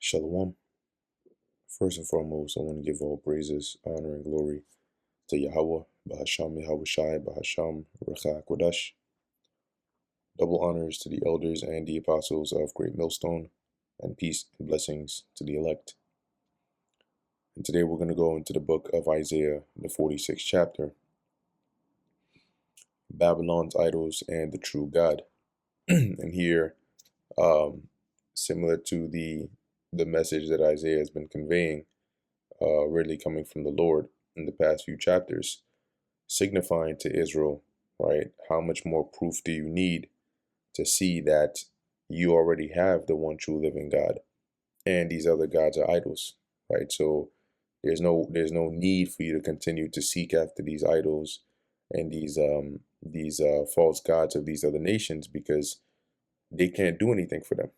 Shalom. First and foremost, I want to give all praises, honor, and glory to Yahweh, Bahasham Yahweh Shai, Bahasham Recha Kodash. Double honors to the elders and the apostles of Great Millstone, and peace and blessings to the elect. And today we're going to go into the book of Isaiah, the 46th chapter, Babylon's idols and the true God. And here, similar to the message that Isaiah has been conveying, really coming from the Lord in the past few chapters, signifying to Israel, right, how much more proof do you need to see that you already have the one true living God, and these other gods are idols, right? So there's no need for you to continue to seek after these idols and these false gods of these other nations, because they can't do anything for them.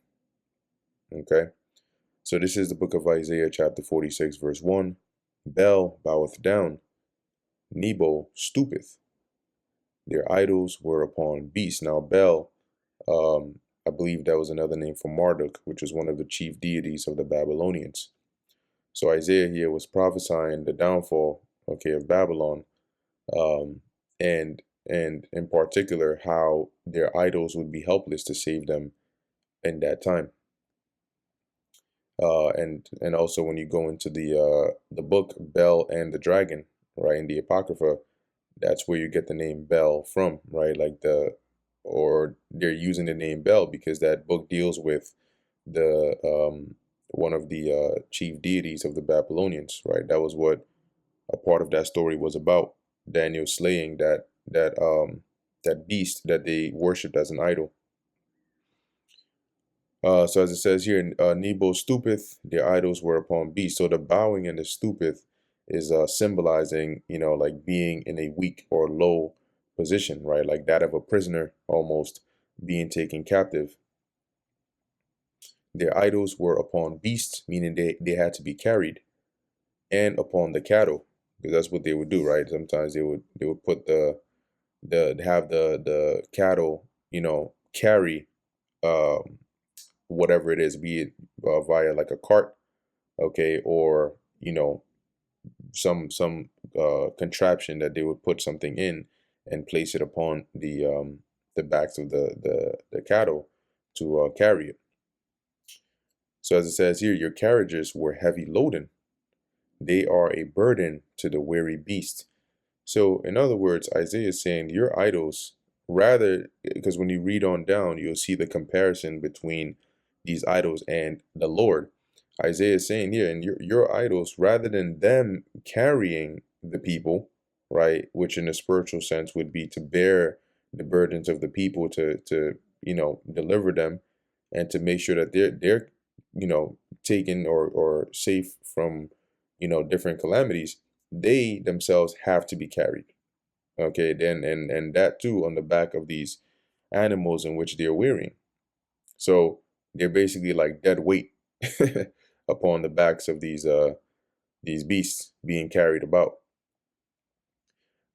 Okay, so this is the book of Isaiah, chapter 46, verse 1. Bel boweth down, Nebo stoopeth. Their idols were upon beasts. Now, Bel, I believe that was another name for Marduk, which was one of the chief deities of the Babylonians. So Isaiah here was prophesying the downfall, okay, of Babylon, and in particular how their idols would be helpless to save them in that time. And also when you go into the book Bel and the Dragon, right, in the Apocrypha, that's where you get the name Bel from, right? Or they're using the name Bel because that book deals with the one of the chief deities of the Babylonians, right? That was what a part of that story was about. Daniel slaying that beast that they worshipped as an idol. So as it says here, Nebo stoopeth, their idols were upon beasts. So the bowing and the stoopeth is symbolizing, like being in a weak or low position, right? Like that of a prisoner almost being taken captive. Their idols were upon beasts, meaning they had to be carried, and upon the cattle, because that's what they would do, right? Sometimes they would put the cattle, carry whatever it is, be it via like a cart, okay, or some contraption that they would put something in and place it upon the backs of the cattle to carry it. So as it says here, your carriages were heavy loaden, they are a burden to the weary beast. So in other words, Isaiah is saying your idols, rather, because when you read on down, you'll see the comparison between these idols and the Lord. Isaiah is saying here, and your idols, rather than them carrying the people, right, which in a spiritual sense would be to bear the burdens of the people, to deliver them, and to make sure that they're taken or safe from different calamities, they themselves have to be carried. Okay, then and that too on the back of these animals in which they're wearing. So they're basically like dead weight upon the backs of these beasts being carried about.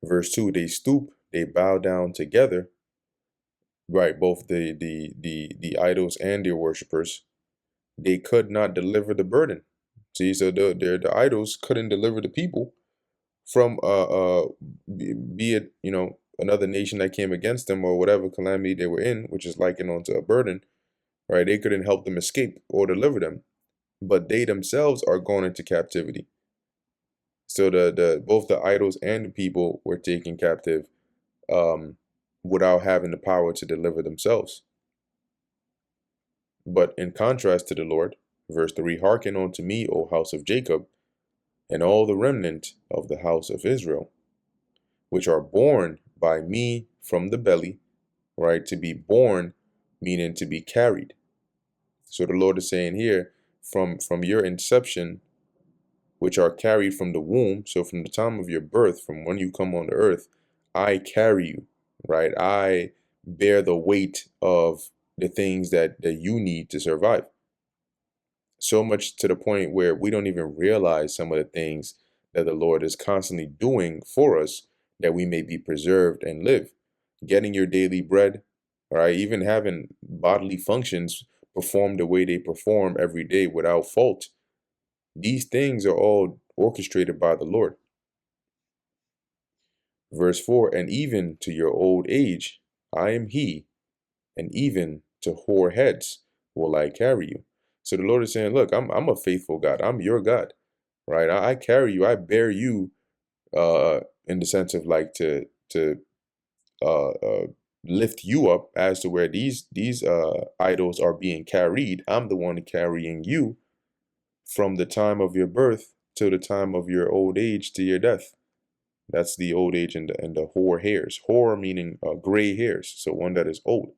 Verse 2, they stoop, they bow down together, right? Both the idols and their worshippers, they could not deliver the burden. See, so the idols couldn't deliver the people from be it another nation that came against them or whatever calamity they were in, which is likened onto a burden, right? They couldn't help them escape or deliver them, but they themselves are going into captivity. So the both the idols and the people were taken captive, um, without having the power to deliver themselves. But in contrast to the Lord, verse 3, hearken unto me, O house of Jacob, and all the remnant of the house of Israel, which are born by me from the belly, right? To be born, meaning to be carried. So the Lord is saying here, from your inception, which are carried from the womb, so from the time of your birth, from when you come on the earth, I carry you, right? I bear the weight of the things that you need to survive. So much to the point where we don't even realize some of the things that the Lord is constantly doing for us, that we may be preserved and live. Getting your daily bread, right? Even having bodily functions perform the way they perform every day without fault. These things are all orchestrated by the Lord. Verse 4, and even to your old age, I am he, and even to hoar heads will I carry you. So the Lord is saying, look, I'm a faithful God. I'm your God, right? I carry you. I bear you in the sense of like to uh, uh, lift you up as to where these idols are being carried. I'm the one carrying you from the time of your birth to the time of your old age to your death. That's the old age and the hoar hairs. Hoar meaning gray hairs, so one that is old.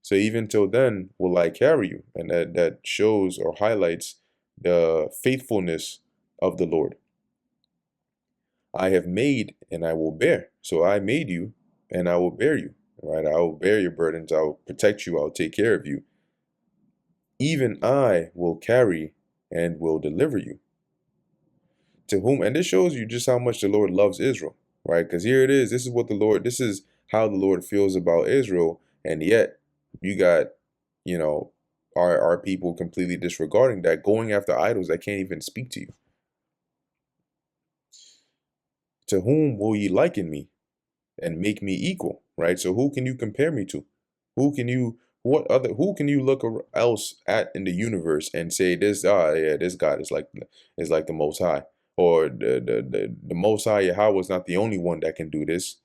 So even till then will I carry you, and that shows or highlights the faithfulness of the Lord. I have made and I will bear. So I made you and I will bear you, right? I will bear your burdens. I will protect you. I'll take care of you. Even I will carry and will deliver you. To whom, and this shows you just how much the Lord loves Israel, right? Because here it is. This is what the Lord, this is how the Lord feels about Israel. And yet you got, you know, our people completely disregarding that, going after idols that can't even speak to you. To whom will ye liken me and make me equal, right? So who can you compare me to? Who can you, who can you look else at in the universe and say this, yeah, this God is like the Most High, or the Most High Yahweh is not the only one that can do this,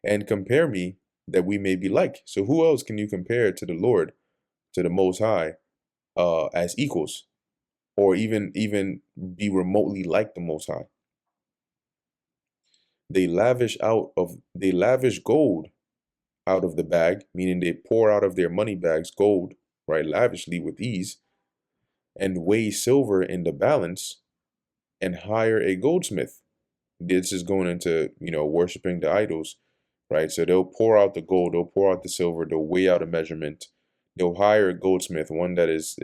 and compare me that we may be like. So who else can you compare to the Lord, to the Most High, as equals, or even be remotely like the Most High? They lavish gold out of the bag, meaning they pour out of their money bags gold, right, lavishly with ease, and weigh silver in the balance and hire a goldsmith. This is going into, worshiping the idols, right? So they'll pour out the gold, they'll pour out the silver, they'll weigh out a measurement, they'll hire a goldsmith, one that is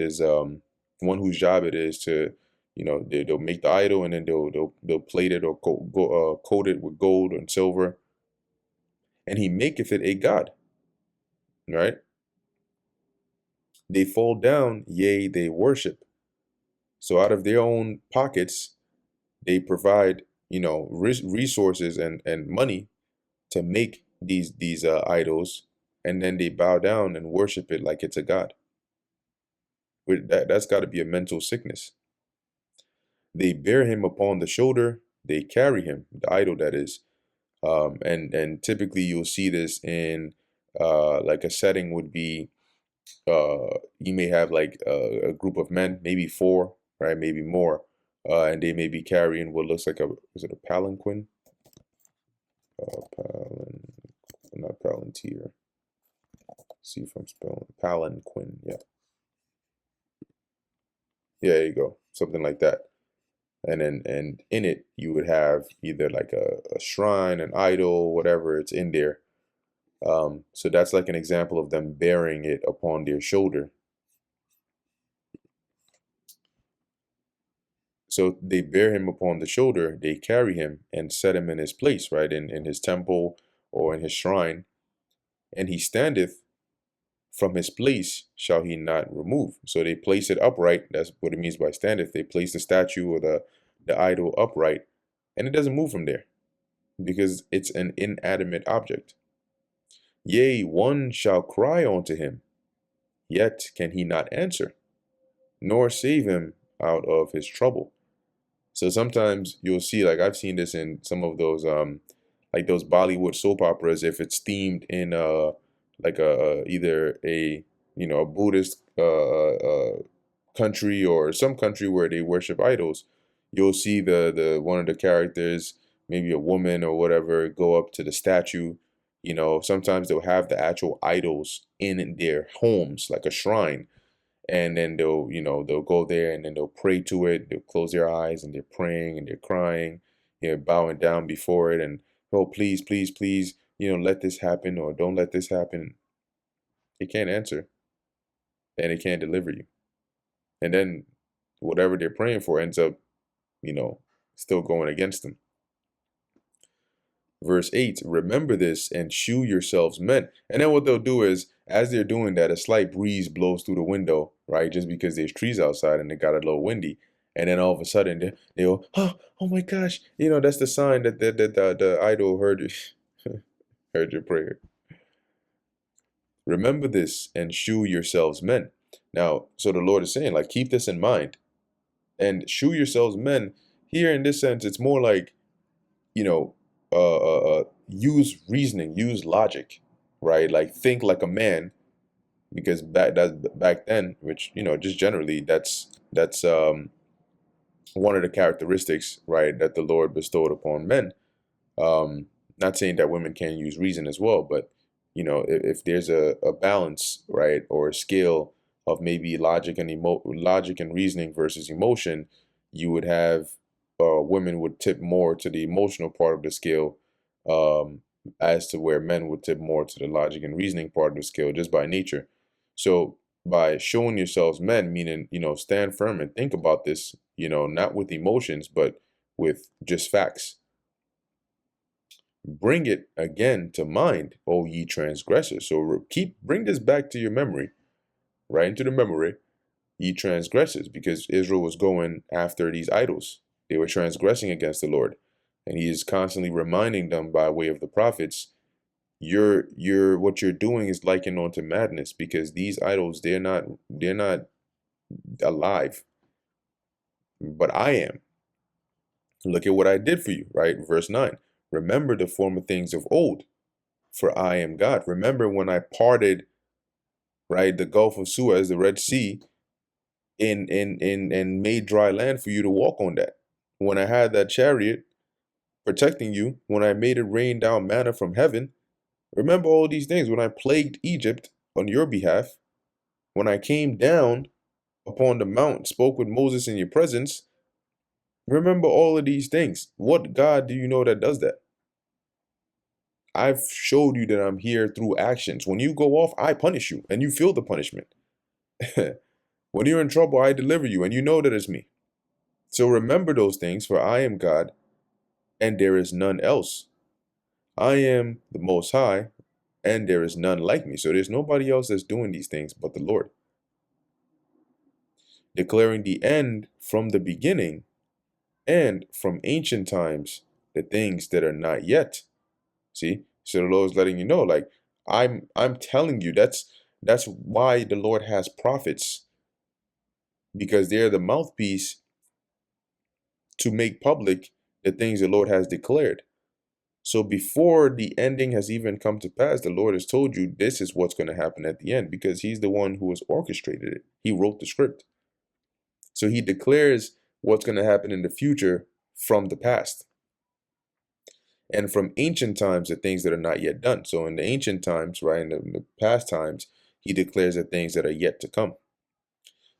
one whose job it is to, they'll make the idol, and then they'll plate it or coat it with gold and silver, and he maketh it a god, right? They fall down, yea, they worship. So out of their own pockets, they provide, resources and money to make these idols, and then they bow down and worship it like it's a god. That's got to be a mental sickness. They bear him upon the shoulder, they carry him, the idol that is. And typically you'll see this in like a setting would be, you may have like a group of men, maybe four, right, maybe more, and they may be carrying what looks like is it a palanquin? Not palantir. See if I'm spelling palanquin. Yeah, yeah, there you go, something like that. And in it you would have either like a shrine, an idol, whatever it's in there. So that's like an example of them bearing it upon their shoulder. So they bear him upon the shoulder, they carry him and set him in his place, right, in his temple or in his shrine. And he standeth, from his place shall he not remove. So they place it upright. That's what it means by standeth. They place the statue or the idol upright, and it doesn't move from there because it's an inanimate object. Yea, one shall cry unto him, yet can he not answer, nor save him out of his trouble. So sometimes you'll see, like I've seen this in some of those like those Bollywood soap operas, if it's themed in like either a a Buddhist country or some country where they worship idols, you'll see the one of the characters, maybe a woman or whatever, go up to the statue. Sometimes they'll have the actual idols in their homes, like a shrine, and then they'll go there and then they'll pray to it. They'll close their eyes and they're praying and they're crying, bowing down before it, and, oh, please, please, please, let this happen, or don't let this happen. It can't answer, and it can't deliver you. And then whatever they're praying for ends up, you know still going against them. Verse 8, remember this and shew yourselves men. And then what they'll do is, as they're doing that, a slight breeze blows through the window, right? Just because there's trees outside and it got a little windy. And then all of a sudden they go, oh my gosh, that's the sign that the idol heard you, heard your prayer. Remember this and shew yourselves men. Now, so the Lord is saying, like, keep this in mind and shew yourselves men. Here in this sense, it's more like, use reasoning, use logic, right? Like think like a man, because back then, which just generally, that's one of the characteristics, right, that the Lord bestowed upon men. Not saying that women can't use reason as well, but if there's a balance, right, or a scale of maybe logic and reasoning versus emotion, you would have women would tip more to the emotional part of the scale, um, as to where men would tip more to the logic and reasoning part of the scale just by nature. So by showing yourselves men, meaning stand firm and think about this, not with emotions, but with just facts. Bring it again to mind, O ye transgressors. So bring this back to your memory, right into the memory, ye transgressors, because Israel was going after these idols. They were transgressing against the Lord. And he is constantly reminding them by way of the prophets, what you're doing is likened unto madness, because these idols, they're not alive, but I am. Look at what I did for you, right? Verse 9. Remember the former things of old, for I am God. Remember when I parted, right, the Gulf of Suez, the Red Sea, and made dry land for you to walk on that. When I had that chariot protecting you, when I made it rain down manna from heaven. Remember all these things. When I plagued Egypt on your behalf, when I came down upon the mount, spoke with Moses in your presence. Remember all of these things. What God do you know that does that? I've showed you that I'm here through actions. When you go off, I punish you and you feel the punishment. When you're in trouble, I deliver you and you know that it's me. So remember those things, for I am God and there is none else. I am the Most High and there is none like me. So there's nobody else that's doing these things but the Lord. Declaring the end from the beginning and from ancient times the things that are not yet. See? So the Lord's letting you know, like, I'm telling you, that's why the Lord has prophets, because they're the mouthpiece to make public the things the Lord has declared. So before the ending has even come to pass, the Lord has told you this is what's going to happen at the end, because he's the one who has orchestrated it. He wrote the script. So he declares what's going to happen in the future from the past. And from ancient times, the things that are not yet done. So in the ancient times, right, in the past times, he declares the things that are yet to come,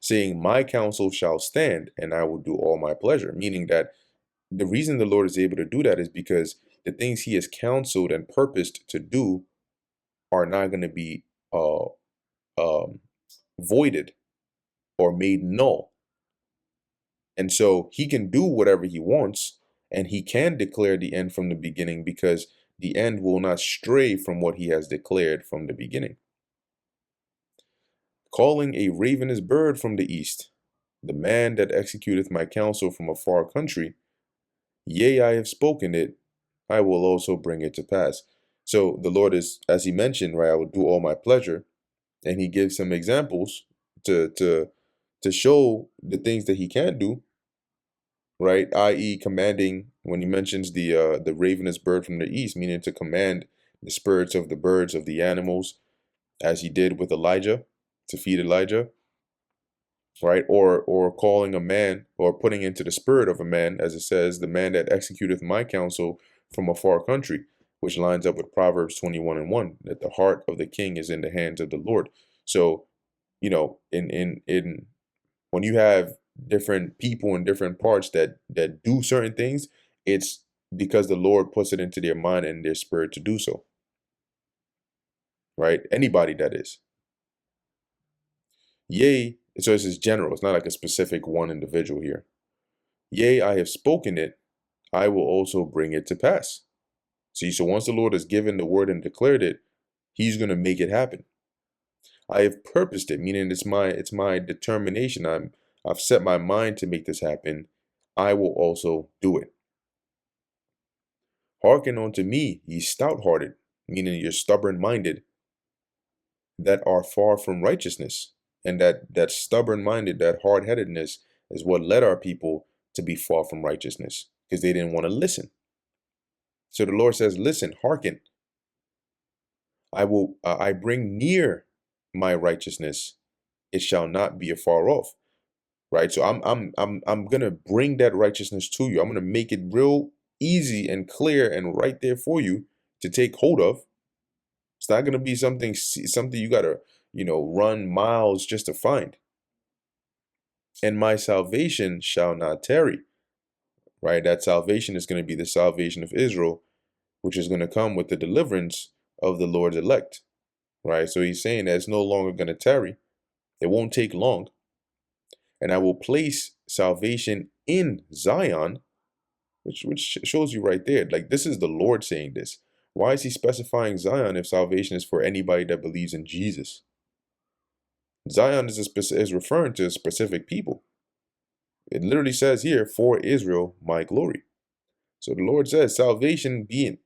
saying, my counsel shall stand and I will do all my pleasure. Meaning that the reason the Lord is able to do that is because the things he has counseled and purposed to do are not going to be um, voided or made null. And so he can do whatever he wants, and he can declare the end from the beginning, because the end will not stray from what he has declared from the beginning. Calling a ravenous bird from the east, the man that executeth my counsel from a far country, yea, I have spoken it, I will also bring it to pass. So the Lord is, as he mentioned, right, I will do all my pleasure, and he gives some examples to show the things that he can do, right? I.e., commanding, when he mentions the ravenous bird from the east, meaning to command the spirits of the birds, of the animals, as he did with Elijah, to feed Elijah, right? Or calling a man, or putting into the spirit of a man, as it says, the man that executeth my counsel from a far country, which lines up with Proverbs 21:1, that the heart of the king is in the hands of the Lord. So, in when you have different people in different parts that do certain things, it's because the Lord puts it into their mind and their spirit to do so, right? Anybody, that is. Yea, so this is general. It's not like a specific one individual here. Yea, I have spoken it, I will also bring it to pass. See, so once the Lord has given the word and declared it, he's going to make it happen. I have purposed it, meaning it's my determination. I've set my mind to make this happen. I will also do it. Hearken unto me, ye stout-hearted, meaning you're stubborn-minded, that are far from righteousness. And that stubborn-minded, that hard-headedness is what led our people to be far from righteousness, because they didn't want to listen. So the Lord says, listen, hearken. I bring near my righteousness, it shall not be afar off. Right? So I'm gonna bring that righteousness to you. I'm gonna make it real easy and clear and right there for you to take hold of. It's not gonna be something you gotta, run miles just to find. And my salvation shall not tarry. Right? That salvation is gonna be the salvation of Israel, which is gonna come with the deliverance of the Lord's elect. Right? So he's saying that it's no longer gonna tarry. It won't take long. And I will place salvation in Zion, which shows you right there. Like, this is the Lord saying this. Why is he specifying Zion if salvation is for anybody that believes in Jesus? Zion is referring to a specific people. It literally says here, for Israel, my glory. So the Lord says salvation being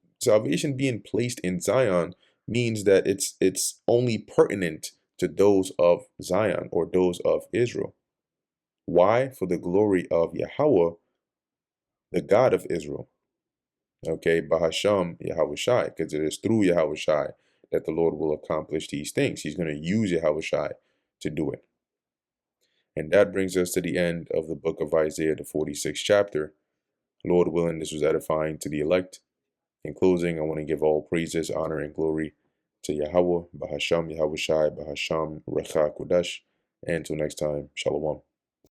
placed in Zion means that it's only pertinent to those of Zion or those of Israel. Why? For the glory of Yahweh, the God of Israel. Okay, Bahasham Yahushai, because it is through Yahushai that the Lord will accomplish these things. He's going to use Yahushai to do it. And that brings us to the end of the book of Isaiah, the 46th chapter. Lord willing, this was edifying to the elect. In closing, I want to give all praises, honor, and glory to Yahweh, Bahasham Yahushai, Bahasham Recha Kodesh. And until next time, Shalom.